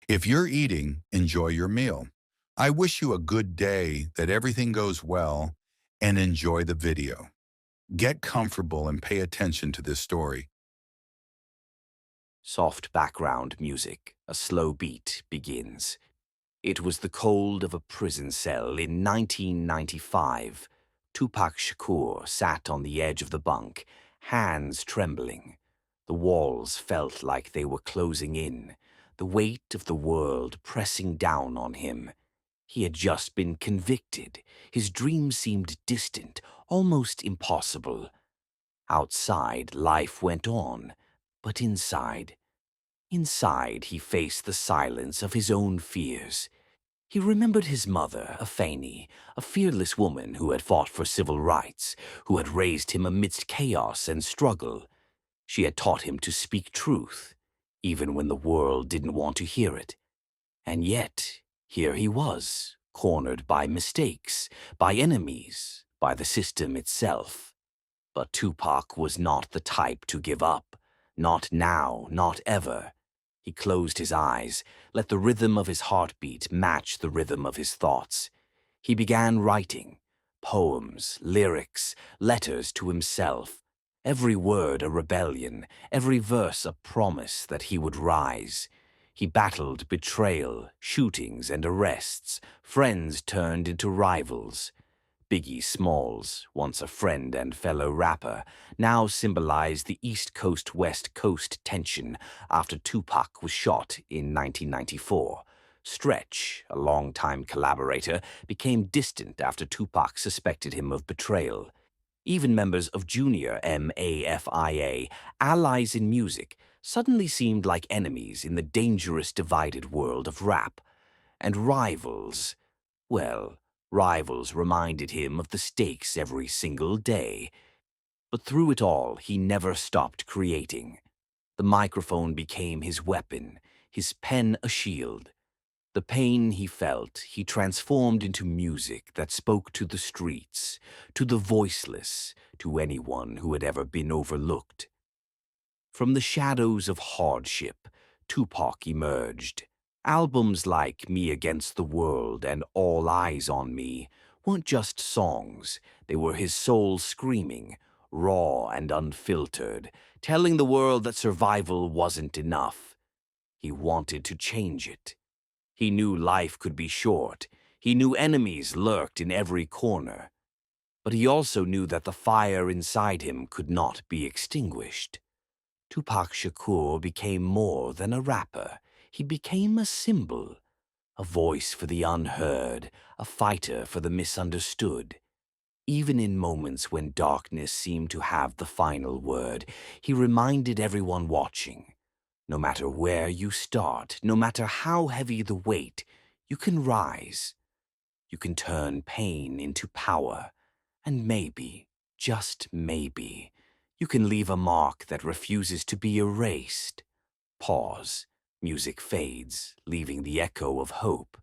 If you're eating, enjoy your meal. I wish you a good day, that everything goes well, and enjoy the video. Get comfortable and pay attention to this story. Soft background music, a slow beat, begins. It was the cold of a prison cell in 1995. Tupac Shakur sat on the edge of the bunk, hands trembling. The walls felt like they were closing in, the weight of the world pressing down on him. He had just been convicted. His dream seemed distant, almost impossible. Outside, life went on, but inside he faced the silence of his own fears. He remembered his mother, Afeni, a fearless woman who had fought for civil rights, who had raised him amidst chaos and struggle. She had taught him to speak truth, even when the world didn't want to hear it. And yet, here he was, cornered by mistakes, by enemies, by the system itself. But Tupac was not the type to give up. Not now, not ever. He closed his eyes, let the rhythm of his heartbeat match the rhythm of his thoughts. He began writing, poems, lyrics, letters to himself, every word a rebellion, every verse a promise that he would rise. He battled betrayal, shootings, and arrests. Friends turned into rivals. Biggie Smalls, once a friend and fellow rapper, now symbolized the East Coast-West Coast tension after Tupac was shot in 1994. Stretch, a longtime collaborator, became distant after Tupac suspected him of betrayal. Even members of Junior MAFIA, allies in music, suddenly seemed like enemies in the dangerous divided world of rap. And rivals, well, rivals reminded him of the stakes every single day. But through it all, he never stopped creating. The microphone became his weapon, his pen a shield. The pain he felt, he transformed into music that spoke to the streets, to the voiceless, to anyone who had ever been overlooked. From the shadows of hardship, Tupac emerged. Albums like Me Against the World and All Eyes on Me weren't just songs, they were his soul screaming, raw and unfiltered, telling the world that survival wasn't enough. He wanted to change it. He knew life could be short. He knew enemies lurked in every corner. But he also knew that the fire inside him could not be extinguished. Tupac Shakur became more than a rapper. He became a symbol, a voice for the unheard, a fighter for the misunderstood. Even in moments when darkness seemed to have the final word, he reminded everyone watching, no matter where you start, no matter how heavy the weight, you can rise. You can turn pain into power, and maybe, just maybe, you can leave a mark that refuses to be erased. Pause. Music fades, leaving the echo of hope.